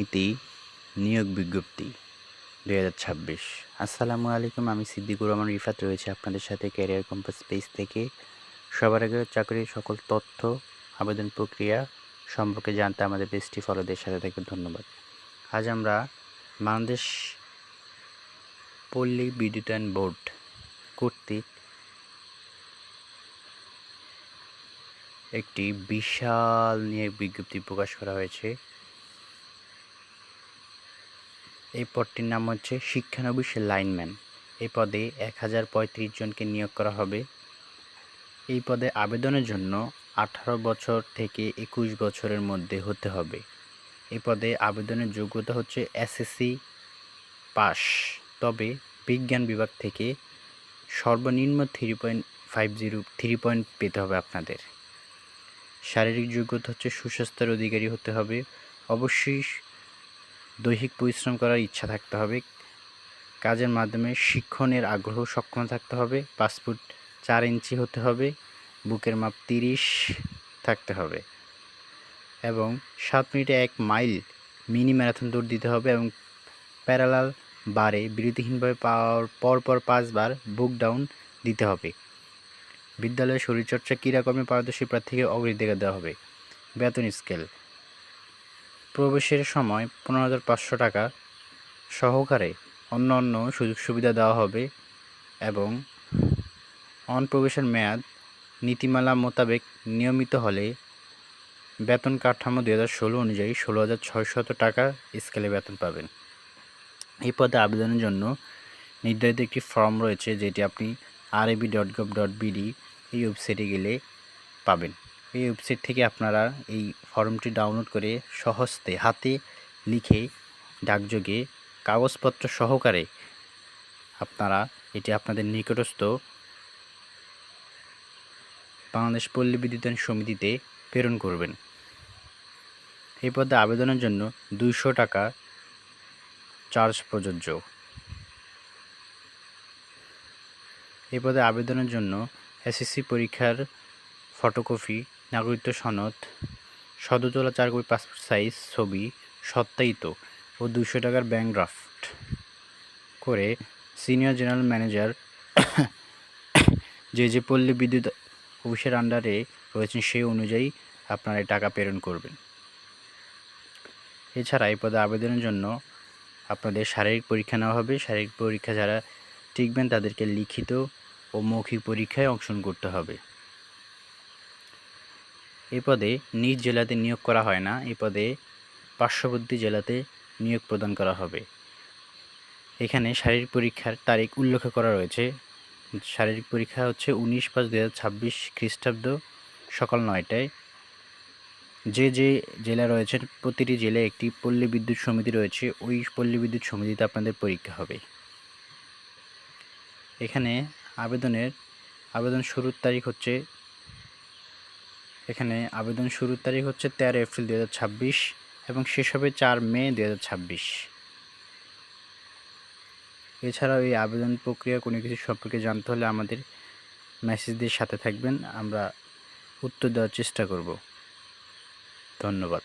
মিতি নিয়োগ বিজ্ঞপ্তি ২০২৬। আসসালামু আলাইকুম, আমি সিদ্দিকুর রহমান রিফাত রয়েছে আপনাদের সাথে ক্যারিয়ার কম্পাস পেজ থেকে। সবার আগে চাকরির সকল তথ্য, আবেদন প্রক্রিয়া সম্পর্কে জানতে আমাদের পেজটি ফলোদের সাথে থাকবেন। ধন্যবাদ। আজ আমরা বাংলাদেশ পল্লী বিদ্যুতায়ন বোর্ড কর্তৃক একটি বিশাল নিয়োগ বিজ্ঞপ্তি প্রকাশ করা হয়েছে। এই পদটির নাম হচ্ছে শিক্ষানবিশ লাইনম্যান। এই পদে 1035 জনকে নিয়োগ করা হবে। এই পদে আবেদনের জন্য 18 বছর থেকে 21 বছরের মধ্যে হতে হবে। এই পদে আবেদনের যোগ্যতা হচ্ছে এসএসসি পাস, তবে বিজ্ঞান বিভাগ থেকে সর্বনিম্ন 3 পয়েন্ট পেতে হবে আপনাদের। শারীরিক যোগ্যতা হচ্ছে সুস্বাস্থ্যের অধিকারী হতে হবে। অবশ্যই দৈহিক পরিশ্রম করার ইচ্ছা থাকতে হবে। কাজের মাধ্যমে শিক্ষণের আগ্রহ সক্ষম থাকতে হবে। পাসপোর্ট 4 ইঞ্চি হতে হবে। বুকের মাপ 30 থাকতে হবে এবং 7 মিনিটে 1 মাইল মিনি ম্যারাথন দৌড় দিতে হবে এবং প্যারালাল বারে বিরতিহীনভাবে পরপর 5 বার বুক ডাউন দিতে হবে। বিদ্যালয়ে শরীরচর্চা ক্রীড়াকর্মে পারদর্শী প্রার্থীকে অগ্রাধিকার দেওয়া হবে। বেতন স্কেল: প্রবেশের সময় 15,500 টাকা সহকারে অন্যান্য সুযোগ সুবিধা দেওয়া হবে এবং প্রবেশের মেয়াদ নীতিমালা মোতাবেক নিয়মিত হলে বেতন কাঠামো 2016 অনুযায়ী 16,600 টাকা স্কেলে বেতন পাবেন। এই পদে আবেদনের জন্য নির্ধারিত একটি ফর্ম রয়েছে, যেটি আপনি rab.gov.bd এই ওয়েবসাইটে গেলে পাবেন। এই ওয়েবসাইট থেকে আপনারা এই ফর্মটি ডাউনলোড করে সহজে হাতে লিখে ডাকযোগে কাগজপত্র সহকারে আপনারা এটি আপনাদের নিকটস্থ বাংলাদেশ পল্লী বিদ্যুতায়ন সমিতিতে প্রেরণ করবেন। এই পদে আবেদনের জন্য 200 টাকা চার্জ প্রযোজ্য। এই পদে আবেদনের জন্য এসএসসি পরীক্ষার ফটোকপি, নাগরিকত্ব সনদ, সদ্য তোলা 4 কপি পাসপোর্ট সাইজ ছবি সত্যায়িত ও 200 টাকার ব্যাংক ড্রাফট করে সিনিয়র জেনারেল ম্যানেজার যে পল্লী বিদ্যুৎ অফিসের আন্ডারে রয়েছেন সেই অনুযায়ী আপনারা টাকা প্রেরণ করবেন। এছাড়া এই পদে আবেদনের জন্য আপনাদের শারীরিক পরীক্ষা নেওয়া হবে। শারীরিক পরীক্ষা যারা টিকবেন তাদেরকে লিখিত ও মৌখিক পরীক্ষায় অংশগ্রহণ করতে হবে। এই পদে নিজ জেলাতে নিয়োগ করা হয় না, এই পদে পার্শ্ববর্তী জেলাতে নিয়োগ প্রদান করা হবে। এখানে শারীরিক পরীক্ষার তারিখ উল্লেখ করা রয়েছে। শারীরিক পরীক্ষা হচ্ছে 19/5/2026 খ্রিস্টাব্দ সকাল 9টায়। যে জেলা রয়েছেন প্রতিটি জেলায় একটি পল্লী বিদ্যুৎ সমিতি রয়েছে, ওই পল্লী বিদ্যুৎ সমিতিতে আপনাদের পরীক্ষা হবে। এখানে আবেদন শুরুর তারিখ হচ্ছে 13 এপ্রিল 2026 এবং শেষ হবে 4 মে 2026। এছাড়াও এই আবেদন প্রক্রিয়া কোনো কিছু সম্পর্কে জানতে হলে আমাদের মেসেজ দিয়ে সাথে থাকবেন, আমরা উত্তর দেওয়ার চেষ্টা করব। ধন্যবাদ।